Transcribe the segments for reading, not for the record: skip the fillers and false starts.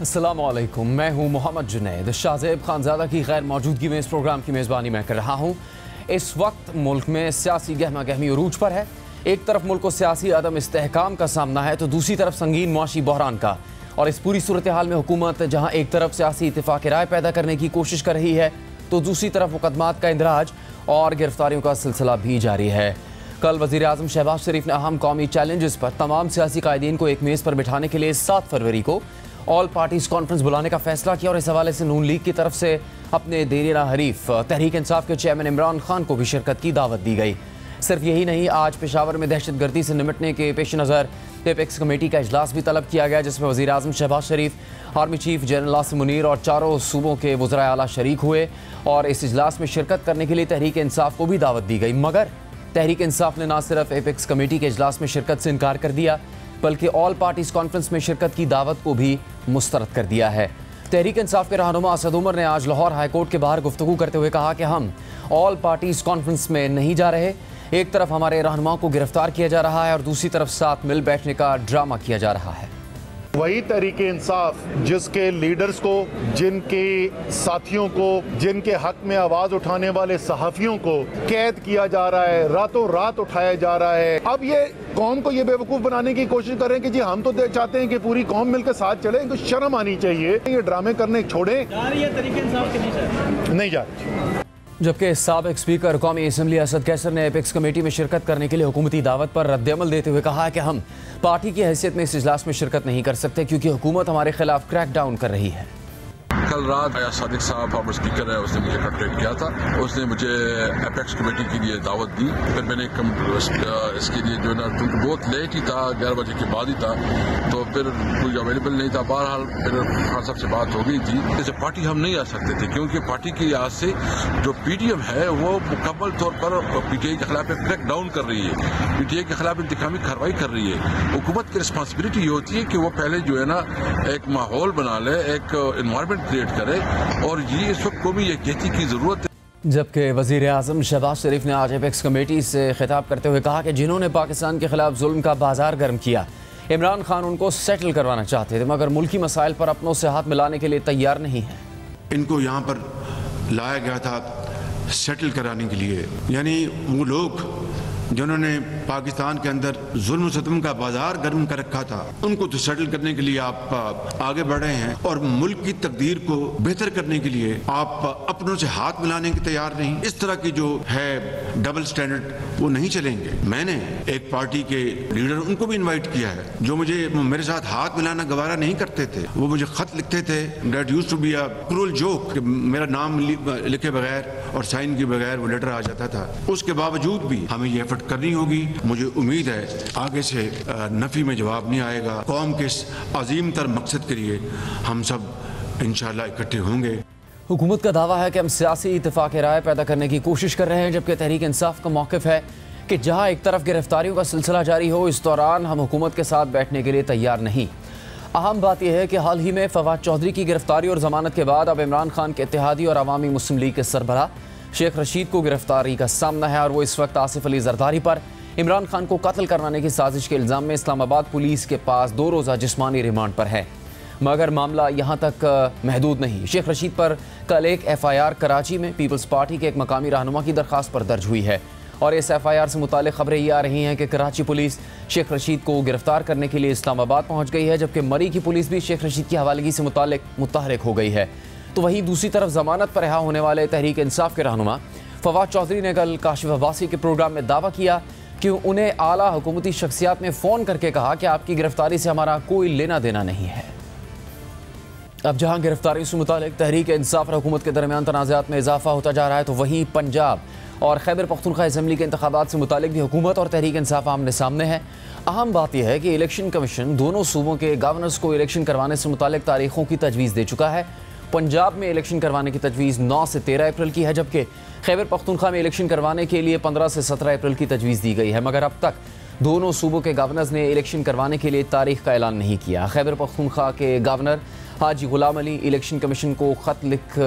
अस्सलामुअलैकुम, मैं हूं मोहम्मद जुनैद। शाहज़ेब खानज़ादा की गैर मौजूदगी में इस प्रोग्राम की मेज़बानी मैं कर रहा हूं। इस वक्त मुल्क में सियासी गहमा गहमी उरूज पर है। एक तरफ मुल्क को सियासी अदम इस्तेहकाम का सामना है तो दूसरी तरफ संगीन मुआशी बहरान का। और इस पूरी सूरत हाल में हुकूमत जहां एक तरफ सियासी इत्तेफाक राय पैदा करने की कोशिश कर रही है तो दूसरी तरफ मुकदमात का इंदराज और गिरफ्तारियों का सिलसिला भी जारी है। कल वज़ीर आज़म शहबाज शरीफ ने अहम कौमी चैलेंजेस पर तमाम सियासी कायदीन को एक मेज़ पर बिठाने के लिए 7 फरवरी को ऑल पार्टीज कॉन्फ्रेंस बुलाने का फैसला किया और इस हवाले से नून लीग की तरफ से अपने देरीना हरीफ तहरीक इंसाफ के चेयरमैन इमरान खान को भी शिरकत की दावत दी गई। सिर्फ यही नहीं, आज पेशावर में दहशतगर्दी से निपटने के पेश नज़र एपेक्स कमेटी का इजलास भी तलब किया गया, जिसमें वज़ीर आज़म Shehbaz Sharif, army chief general Asim Munir और चारों सूबों के वज़राए आला शरीक हुए और इस इजलास में शिरकत करने के लिए तहरीक इंसाफ को भी दावत दी गई। मगर तहरीक इंसाफ ने न सिर्फ एपेक्स कमेटी के इजलास में शिरकत से इनकार कर दिया बल्कि ऑल पार्टीज कॉन्फ्रेंस में शिरकत की दावत को भी मुस्तरद कर दिया है। तहरीक इंसाफ के रहनुमा असद उमर ने आज लाहौर हाई कोर्ट के बाहर गुफ्तगू करते हुए कहा कि हम ऑल पार्टीज कॉन्फ्रेंस में नहीं जा रहे। एक तरफ हमारे रहनुमाओं को गिरफ्तार किया जा रहा है और दूसरी तरफ साथ मिल बैठने का ड्रामा किया जा रहा है। वही तहरीक इंसाफ जिसके लीडर्स को, जिनके साथियों को, जिनके हक में आवाज उठाने वाले सहाफियों को कैद किया जा रहा है, रातों रात उठाया जा रहा है। अब ये कौम को ये बेवकूफ बनाने की कोशिश कर रहे हैं कि जी हम तो चाहते हैं कि पूरी कौम मिलकर साथ चले। इनको शर्म आनी चाहिए। ये ड्रामे करने छोड़े। नहीं जा रही। जबकि साबिक स्पीकर कौमी असम्बली असद कैसर ने एपेक्स कमेटी में शिरकत करने के लिए हुकूमती दावत पर रद्दअमल देते हुए कहा है कि हम पार्टी की हैसियत में इस इजलास में शिरकत नहीं कर सकते क्योंकि हुकूमत हमारे खिलाफ क्रैकडाउन कर रही है। कल रात सादिक साहब फॉर्मर स्पीकर है, उसने मुझे कंटेक्ट किया था। उसने मुझे एपेक्स कमेटी के लिए दावत दी। फिर मैंने इसके लिए जो ना, क्योंकि बहुत लेट ही था, 11 बजे के बाद ही था, तो फिर कोई अवेलेबल नहीं था। बहरहाल फिर खान साहब से बात हो गई थी। जैसे पार्टी हम नहीं आ सकते थे क्योंकि पार्टी की लिहाज से जो PDM है वो मुकम्मल तौर पर PTI के खिलाफ क्रैक डाउन कर रही है, PTI के खिलाफ इंतकामी कार्रवाई कर रही है। हुकूमत की रिस्पॉन्सिबिलिटी ये होती है कि वो पहले जो है ना एक माहौल बना ले, एक इन्वायरमेंट क्रिएट करे, और ये इस वक्त कौमी यकजहती की जरूरत है। जबकि वज़ीर आज़म शहबाज शरीफ ने आज एपेक्स कमेटी से खिताब करते हुए कहा कि जिन्होंने पाकिस्तान के खिलाफ जुल्म का बाजार गर्म किया, इमरान खान उनको सेटल करवाना चाहते थे मगर मुल्की मसाइल पर अपनों से हाथ मिलाने के लिए तैयार नहीं है। इनको यहाँ पर लाया गया था सेटल कराने के लिए, यानी वो लोग जिन्होंने पाकिस्तान के अंदर जुल्म सितम का बाजार गर्म कर रखा था, उनको तो सेटल करने के लिए आप आगे बढ़ रहे हैं और मुल्क की तकदीर को बेहतर करने के लिए आप अपनों से हाथ मिलाने के तैयार नहीं। इस तरह की जो है डबल स्टैंडर्ड वो नहीं चलेंगे। मैंने एक पार्टी के लीडर उनको भी इन्वाइट किया है जो मुझे मेरे साथ हाथ मिलाना गवारा नहीं करते थे। वो मुझे खत लिखते थे, that used to be a cruel joke, मेरा नाम लिखे बगैर और साइन के बगैर वो लेटर आ जाता था। उसके बावजूद भी हमें ये करनी होगी। मुझे उम्मीद है आगे से नफी में जवाब नहीं आएगा। कौम के इस अजीम तर मकसद के लिए हम सब इंशाअल्लाह इकट्ठे होंगे। हुकूमत का दावा है कि हम सियासी इत्तेफाक राय पैदा करने की कोशिश कर रहे हैं, जबकि तहरीक इंसाफ का मौक़िफ़ है कि जहां एक तरफ गिरफ्तारियों का सिलसिला जारी हो, इस दौरान हम हुकूमत के साथ बैठने के लिए तैयार नहीं। अहम बात यह है कि हाल ही में फवाद चौधरी की गिरफ्तारी और जमानत के बाद अब इमरान खान के इत्तेहादी और अवामी मुस्लिम लीग के सरबराह शेख रशीद को गिरफ्तारी का सामना है और वो इस वक्त आसिफ अली जरदारी पर इमरान खान को कत्ल करवाने की साजिश के इल्ज़ाम में इस्लामाबाद पुलिस के पास 2 रोज़ा जिस्मानी रिमांड पर है। मगर मामला यहाँ तक महदूद नहीं। शेख रशीद पर कल एक FIR कराची में पीपल्स पार्टी के एक मकामी रहनुमा की दरख्वास्त पर दर्ज हुई है और इस FIR से मुताल्लिक़ खबरें ये आ रही हैं कि कराची पुलिस शेख रशीद को गिरफ्तार करने के लिए इस्लामाबाद पहुँच गई है, जबकि मरी की पुलिस भी शेख रशीद की हवालगी से मुतहरिक हो गई है। तो वहीं दूसरी तरफ जमानत पर रिहा होने वाले तहरीक इंसाफ के रहनुमा फवाद चौधरी ने कल काशिफ अब्बासी के प्रोग्राम में दावा किया कि उन्हें आला हुकूमती शख्सियात ने फ़ोन करके कहा कि आपकी गिरफ्तारी से हमारा कोई लेना देना नहीं है। अब जहां गिरफ्तारी से मुतालिक तहरीक इंसाफ और हुकूमत के दरमियान तनाज़ात में इजाफा होता जा रहा है, तो वहीं पंजाब और खैबर पख्तूनख्वा असम्बली के इंतखाबात से मुतालिक भी हुकूमत और तहरीक इंसाफ आमने सामने है। अहम बात यह है कि इलेक्शन कमीशन दोनों सूबों के गवर्नर्स को इलेक्शन करवाने से मुतालिक तारीखों की तजवीज़ दे चुका है। पंजाब में इलेक्शन करवाने की तजवीज़ 9 से 13 अप्रैल की है, जबकि खैबर पख्तूनख्वा में इलेक्शन करवाने के लिए 15 से 17 अप्रैल की तजवीज़ दी गई है। मगर अब तक दोनों सूबों के गवर्नर्स ने इलेक्शन करवाने के लिए तारीख का ऐलान नहीं किया। खैबर पख्तूनख्वा के गवर्नर हाजी गुलाम अली इलेक्शन कमीशन को ख़त लिख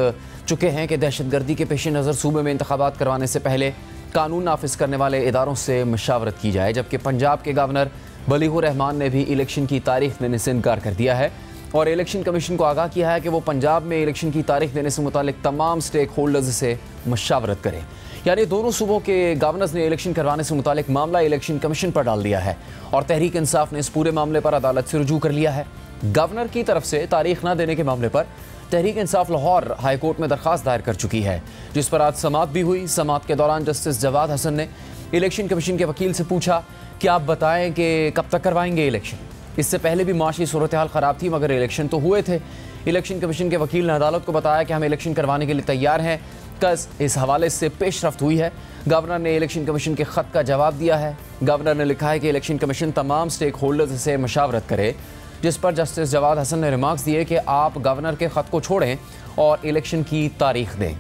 चुके हैं कि दहशतगर्दी के पेश नज़र सूबे में इंतखाबात करवाने से पहले कानून नाफिज करने वाले इदारों से मशावरत की जाए। जबकि पंजाब के गवर्नर बलीगुर रहमान ने भी इलेक्शन की तारीख देने से इनकार कर दिया है। और इलेक्शन कमीशन को आगाह किया है कि वो पंजाब में इलेक्शन की तारीख देने से मुतालिक तमाम स्टेक होल्डर्स से मशावरत करें। यानी दोनों सूबों के गवर्नर्स ने इलेक्शन करवाने से मुतालिक मामला इलेक्शन कमीशन पर डाल दिया है और तहरीक इंसाफ ने इस पूरे मामले पर अदालत से रुजू कर लिया है। गवर्नर की तरफ से तारीख न देने के मामले पर तहरीक इंसाफ लाहौर हाई कोर्ट में दरख्वास्त दायर कर चुकी है, जिस पर आज समाअत भी हुई। समाअत के दौरान जस्टिस जवाद हसन ने इलेक्शन कमीशन के वकील से पूछा कि आप बताएं कि कब तक करवाएंगे इलेक्शन। इससे पहले भी माशी सूरत हाल ख़राब थी मगर इलेक्शन तो हुए थे। इलेक्शन कमीशन के वकील ने अदालत को बताया कि हम इलेक्शन करवाने के लिए तैयार हैं। कस इस हवाले से पेशरफ्त हुई है। गवर्नर ने इलेक्शन कमीशन के ख़त का जवाब दिया है। गवर्नर ने लिखा है कि इलेक्शन कमीशन तमाम स्टेक होल्डर्स से मशावरत करे, जिस पर जस्टिस जवाद हसन ने रिमार्क्स दिए कि आप गवर्नर के ख़त को छोड़ें और इलेक्शन की तारीख दें।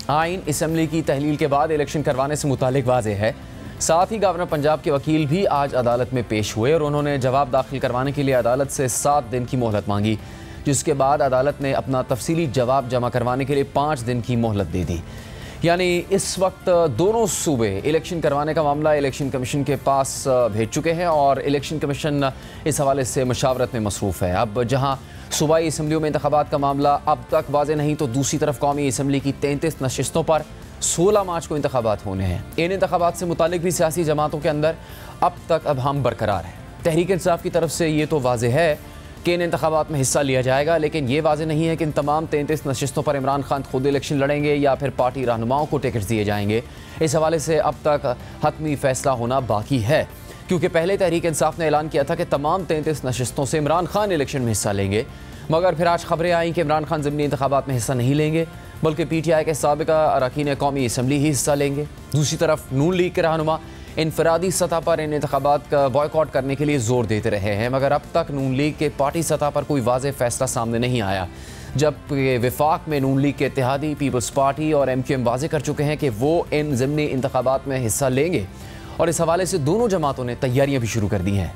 आइन असम्बली की तहलील के बाद इलेक्शन करवाने से मुतालिक वाज़ेह है। साथ ही गवर्नर पंजाब के वकील भी आज अदालत में पेश हुए और उन्होंने जवाब दाखिल करवाने के लिए अदालत से 7 दिन की मोहलत मांगी, जिसके बाद अदालत ने अपना तफसीली जवाब जमा करवाने के लिए 5 दिन की मोहलत दे दी। यानी इस वक्त दोनों सूबे इलेक्शन करवाने का मामला इलेक्शन कमीशन के पास भेज चुके हैं और इलेक्शन कमीशन इस हवाले से मशावरत में मसरूफ़ है। अब जहां सूबाई असम्बलियों में इंतखाबात का मामला अब तक वाज़ेह नहीं, तो दूसरी तरफ कौमी असम्बली की 33 नशिस्तों पर 16 मार्च को इंतखाबात होने हैं। इन इंतखाबात से मुतालिक भी सियासी जमातों के अंदर अब तक हम बरकरार है। तहरीक इंसाफ की तरफ से ये तो वाज़ेह है कि इन इंतखाबात में हिस्सा लिया जाएगा, लेकिन ये वाज़ेह नहीं है कि इन तमाम 33 नशिस्तों पर इमरान खान खुद इलेक्शन लड़ेंगे या फिर पार्टी रहनुमाओं को टिकट दिए जाएंगे। इस हवाले से अब तक हतमी फैसला होना बाकी है, क्योंकि पहले तहरीक इंसाफ ने ऐलान किया था कि तमाम 33 नशिस्तों से इमरान खान इलेक्शन में हिस्सा लेंगे, मगर फिर आज खबरें आई कि इमरान खान ज़मीनी इंतखाबात में हिस्सा नहीं लेंगे, बल्कि PTI के साबिका अरकान कौमी असम्बली ही हिस्सा लेंगे। दूसरी तरफ नून लीग के रहनुमा इनफरादी सतह पर इन इंतखाबात का बॉयकॉट करने के लिए जोर देते रहे हैं, मगर अब तक नून लीग के पार्टी सतह पर कोई वाज़ेह फैसला सामने नहीं आया। जबकि विफाक में नून लीग के इत्तेहादी पीपल्स पार्टी और MQM वाज़ेह कर चुके हैं कि वो इन ज़मीनी इंतखाबात में हिस्सा लेंगे और इस हवाले से दोनों जमातों ने तैयारियां भी शुरू कर दी हैं।